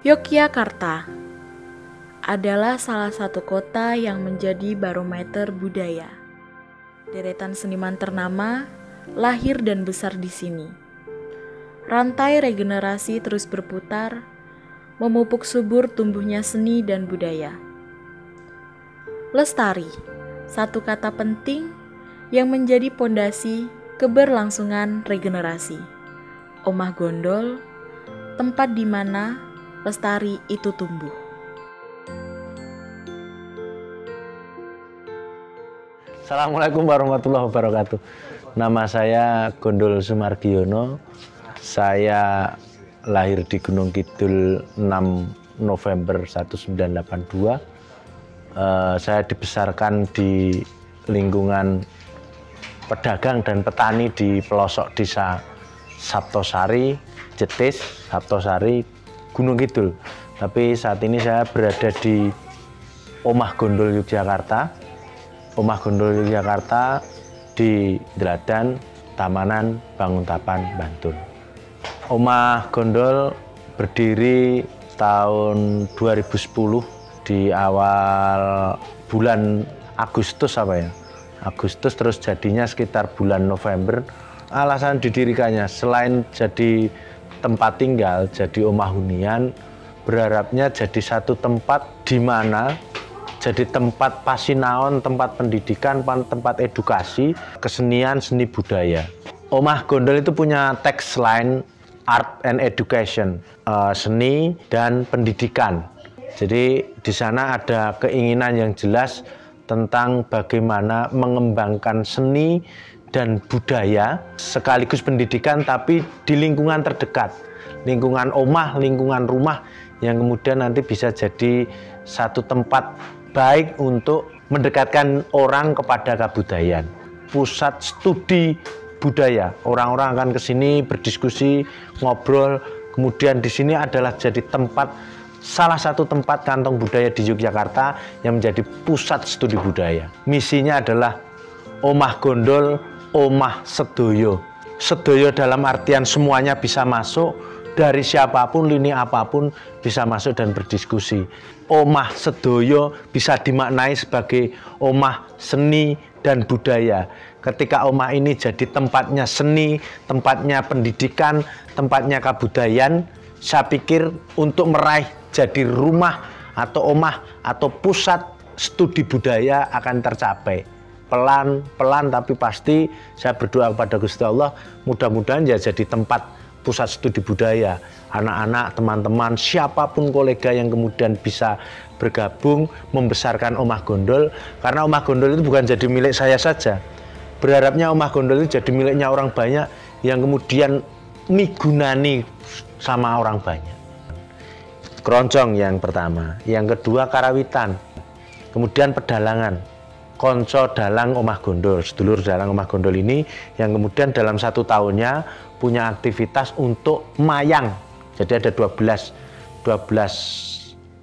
Yogyakarta adalah salah satu kota yang menjadi barometer budaya. Deretan seniman ternama lahir dan besar di sini. Rantai regenerasi terus berputar, memupuk subur tumbuhnya seni dan budaya. Lestari, satu kata penting yang menjadi pondasi keberlangsungan regenerasi. Omah Gondol, tempat di mana lestari itu tumbuh. Assalamualaikum warahmatullahi wabarakatuh. Nama saya Gondol Sumargiono. Saya lahir di Gunung Kidul 6 November 1982. Saya dibesarkan di lingkungan pedagang dan petani di pelosok desa Saptosari, Jetis, Saptosari, Gunung Kidul. Tapi saat ini saya berada di Omah Gondol Yogyakarta. Omah Gondol Yogyakarta di Deladan, Tamanan, Banguntapan, Bantul. Omah Gondol berdiri tahun 2010 di awal bulan Agustus Agustus, terus jadinya sekitar bulan November. Alasan didirikannya selain jadi tempat tinggal, jadi omah hunian, berharapnya jadi satu tempat di mana jadi tempat pasinaon, tempat pendidikan, tempat edukasi, kesenian, seni budaya. Omah Gondol itu punya tagline Art and Education, seni dan pendidikan. Jadi di sana ada keinginan yang jelas tentang bagaimana mengembangkan seni dan budaya sekaligus pendidikan, tapi di lingkungan terdekat, lingkungan omah, lingkungan rumah, yang kemudian nanti bisa jadi satu tempat baik untuk mendekatkan orang kepada kebudayaan. Pusat studi budaya, orang-orang akan ke sini berdiskusi, ngobrol, kemudian di sini adalah jadi tempat, salah satu tempat kantong budaya di Yogyakarta yang menjadi pusat studi budaya. Misinya adalah Omah Gondol, omah sedoyo. Sedoyo dalam artian semuanya bisa masuk, dari siapapun, lini apapun bisa masuk dan berdiskusi. Omah sedoyo bisa dimaknai sebagai omah seni dan budaya. Ketika omah ini jadi tempatnya seni, tempatnya pendidikan, tempatnya kebudayaan, saya pikir untuk meraih jadi rumah atau omah atau pusat studi budaya akan tercapai. Pelan-pelan tapi pasti. Saya berdoa kepada Gusti Allah, mudah-mudahan ya jadi tempat pusat studi budaya. Anak-anak, teman-teman, siapapun kolega yang kemudian bisa bergabung membesarkan Omah Gondol. Karena Omah Gondol itu bukan jadi milik saya saja. Berharapnya Omah Gondol itu jadi miliknya orang banyak yang kemudian migunani sama orang banyak. Keroncong yang pertama, yang kedua karawitan, kemudian pedalangan. Konco Dalang Omah Gondol, sedulur Dalang Omah Gondol ini yang kemudian dalam satu tahunnya punya aktivitas untuk mayang. Jadi ada 12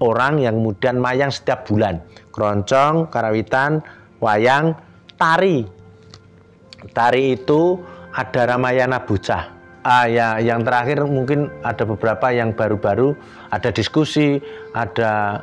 orang yang kemudian mayang setiap bulan. Keroncong, karawitan, wayang, tari. Tari itu ada Ramayana Bocah. Ya, yang terakhir mungkin ada beberapa yang baru-baru, ada diskusi, ada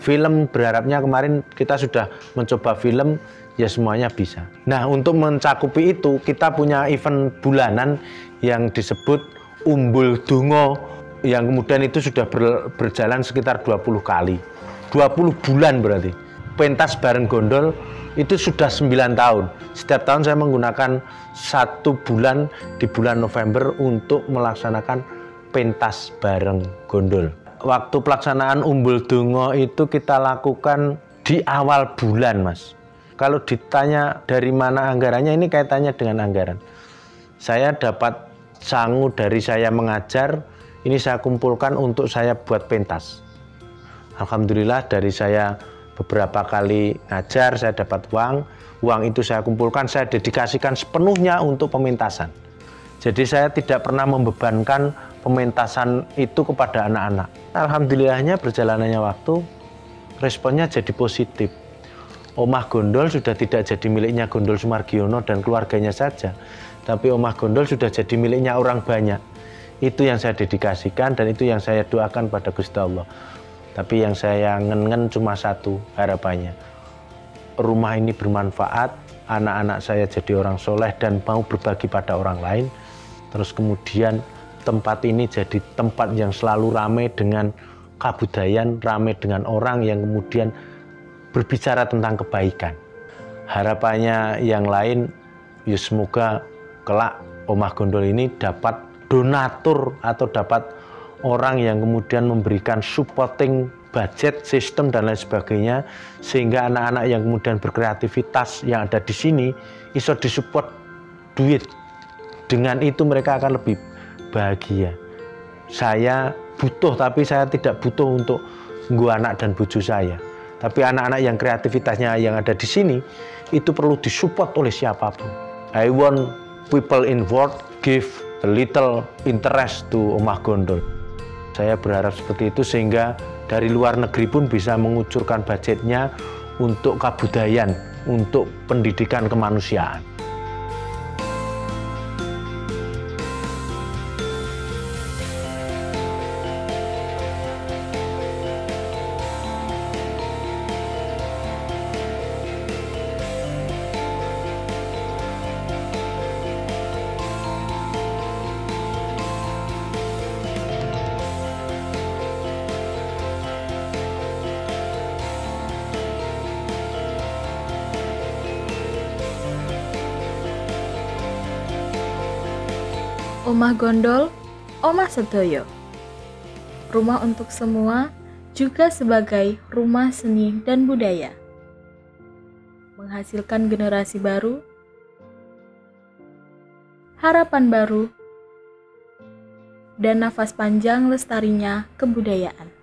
film. Berharapnya kemarin kita sudah mencoba film, ya semuanya bisa. Nah, untuk mencakupi itu kita punya event bulanan yang disebut Umbul Dungo, yang kemudian itu sudah berjalan sekitar 20 kali. 20 bulan berarti. Pentas bareng Gondol itu sudah 9 tahun. Setiap tahun saya menggunakan 1 bulan di bulan November untuk melaksanakan pentas bareng Gondol. Waktu pelaksanaan Umbul Dungo itu kita lakukan di awal bulan, Mas. Kalau ditanya dari mana anggarannya, ini kaitannya dengan anggaran. Saya dapat sangu dari saya mengajar, ini saya kumpulkan untuk saya buat pentas. Alhamdulillah dari saya beberapa kali ngajar, saya dapat uang. Uang itu saya kumpulkan, saya dedikasikan sepenuhnya untuk pementasan. Jadi saya tidak pernah membebankan pementasan itu kepada anak-anak. Alhamdulillahnya berjalannya waktu, responnya jadi positif. Omah Gondol sudah tidak jadi miliknya Gondol Sumargiono dan keluarganya saja, tapi Omah Gondol sudah jadi miliknya orang banyak. Itu yang saya dedikasikan dan itu yang saya doakan pada Gusti Allah. Tapi yang saya ngen-ngen cuma satu harapannya. Rumah ini bermanfaat, anak-anak saya jadi orang soleh dan mau berbagi pada orang lain. Terus kemudian tempat ini jadi tempat yang selalu ramai dengan kabudayan, ramai dengan orang yang kemudian berbicara tentang kebaikan. Harapannya yang lain, ya semoga kelak Omah Gondol ini dapat donatur atau dapat orang yang kemudian memberikan supporting budget, sistem dan lain sebagainya, sehingga anak-anak yang kemudian berkreativitas yang ada di sini iso disupport duit. Dengan itu mereka akan lebih bahagia. Saya butuh, tapi saya tidak butuh untuk gua anak dan bojo saya. Tapi anak-anak yang kreativitasnya yang ada di sini itu perlu disupport oleh siapapun. I want people involved give the little interest to Omah Gondol. Saya berharap seperti itu sehingga dari luar negeri pun bisa mengucurkan budgetnya untuk kabudayan, untuk pendidikan kemanusiaan. Omah Gondol, Omah Sedoyo. Rumah untuk semua juga sebagai rumah seni dan budaya. Menghasilkan generasi baru, harapan baru, dan nafas panjang lestarinya kebudayaan.